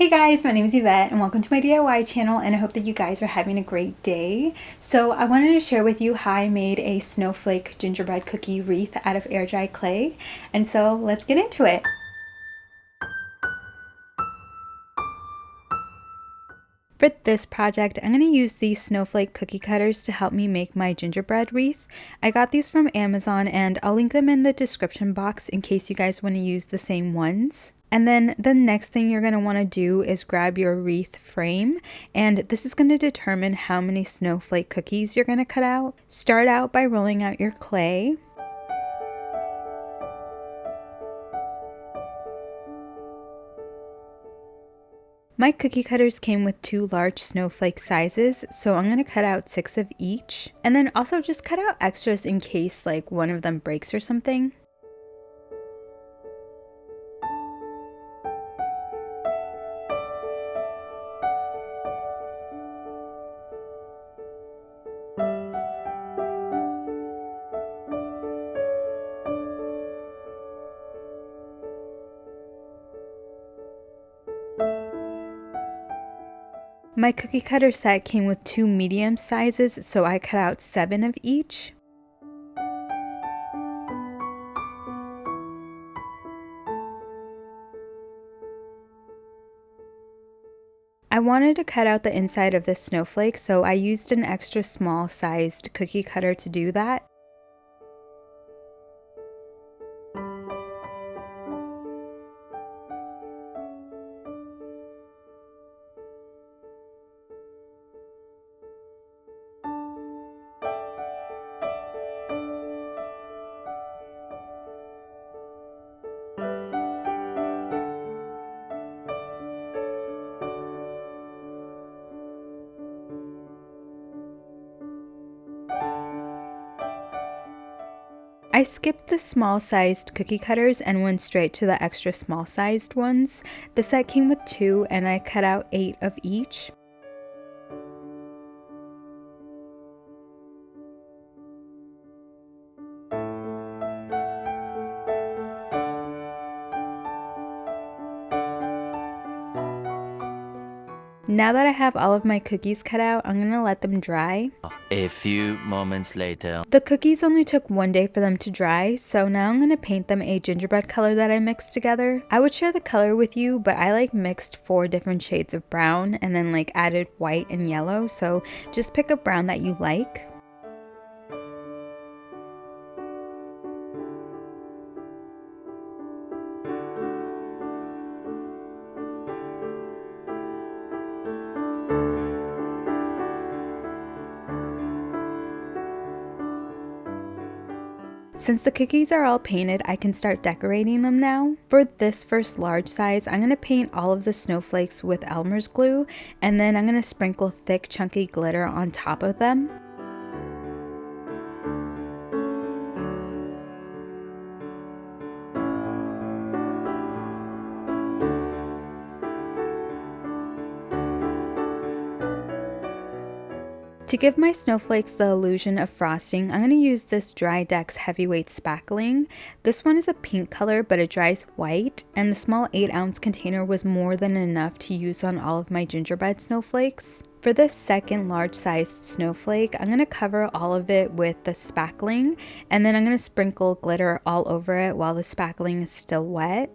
Hey guys, my name is Yvette and welcome to my DIY channel, and I hope that you guys are having a great day. So I wanted to share with you how I made a snowflake gingerbread cookie wreath out of air dry clay. And so let's get into it. For this project, I'm going to use these snowflake cookie cutters to help me make my gingerbread wreath. I got these from Amazon and I'll link them in the description box in case you guys want to use the same ones. And then the next thing you're going to want to do is grab your wreath frame, and this is going to determine how many snowflake cookies you're going to cut out. Start out by rolling out your clay. My cookie cutters came with 2 large snowflake sizes, so I'm going to cut out 6 of each. And then also just cut out extras in case like one of them breaks or something. My cookie cutter set came with 2 medium sizes, so I cut out 7 of each. I wanted to cut out the inside of this snowflake, so I used an extra small sized cookie cutter to do that. I skipped the small sized cookie cutters and went straight to the extra small sized ones. The set came with 2 and I cut out 8 of each. Now that I have all of my cookies cut out, I'm gonna let them dry. A few moments later. The cookies only took 1 day for them to dry, so now I'm gonna paint them a gingerbread color that I mixed together. I would share the color with you, but I mixed 4 different shades of brown and then added white and yellow, so just pick a brown that you like. Since the cookies are all painted, I can start decorating them now. For this first large size, I'm going to paint all of the snowflakes with Elmer's glue, and then I'm going to sprinkle thick chunky glitter on top of them. To give my snowflakes the illusion of frosting, I'm going to use this Dry Decks Heavyweight Spackling. This one is a pink color, but it dries white, and the small 8-ounce container was more than enough to use on all of my gingerbread snowflakes. For this second large sized snowflake, I'm going to cover all of it with the spackling, and then I'm going to sprinkle glitter all over it while the spackling is still wet.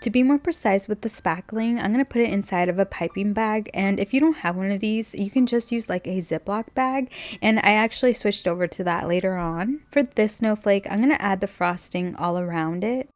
To be more precise with the spackling, I'm going to put it inside of a piping bag, and if you don't have one of these, you can just use a Ziploc bag, and I actually switched over to that later on. For this snowflake, I'm going to add the frosting all around it.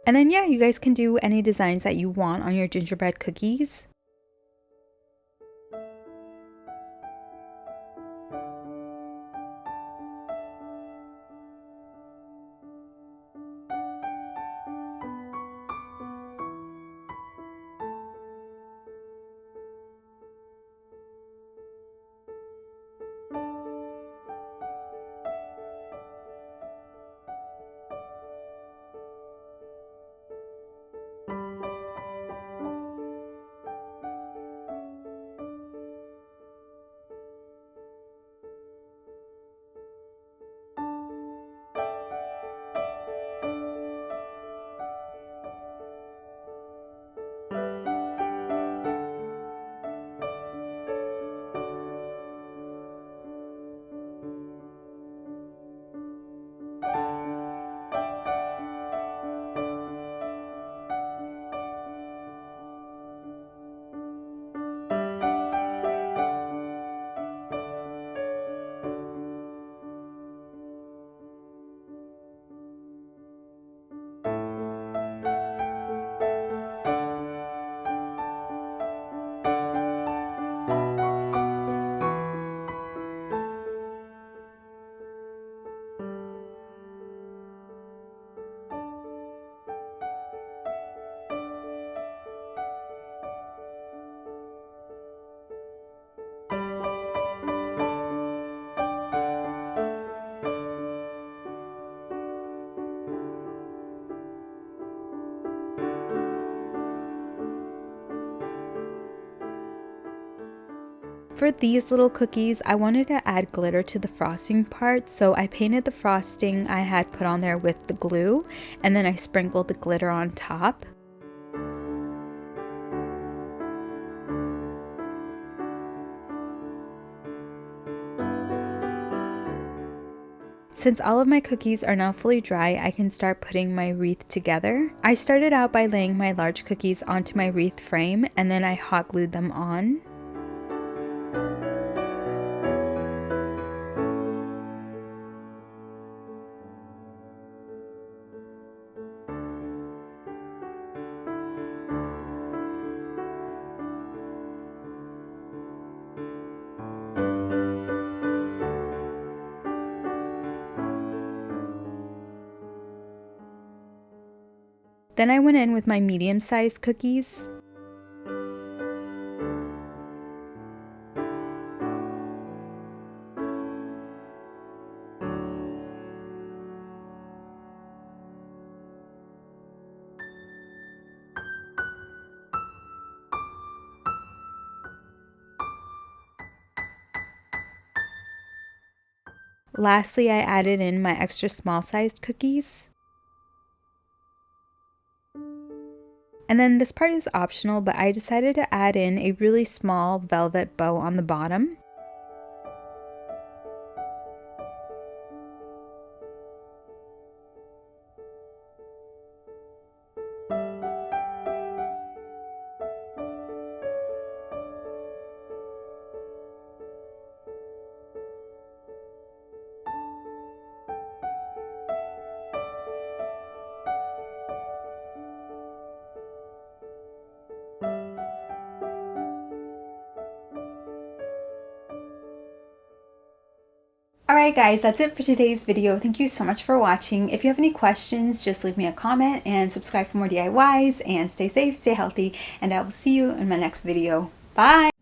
And then yeah, you guys can do any designs that you want on your gingerbread cookies. For these little cookies, I wanted to add glitter to the frosting part, so I painted the frosting I had put on there with the glue, and then I sprinkled the glitter on top. Since all of my cookies are now fully dry, I can start putting my wreath together. I started out by laying my large cookies onto my wreath frame, and then I hot glued them on. Then I went in with my medium-sized cookies. Lastly, I added in my extra small-sized cookies. And then this part is optional, but I decided to add in a really small velvet bow on the bottom. Alright guys, that's it for today's video. Thank you so much for watching. If you have any questions, just leave me a comment and subscribe for more DIYs, and stay safe, stay healthy, and I will see you in my next video. Bye!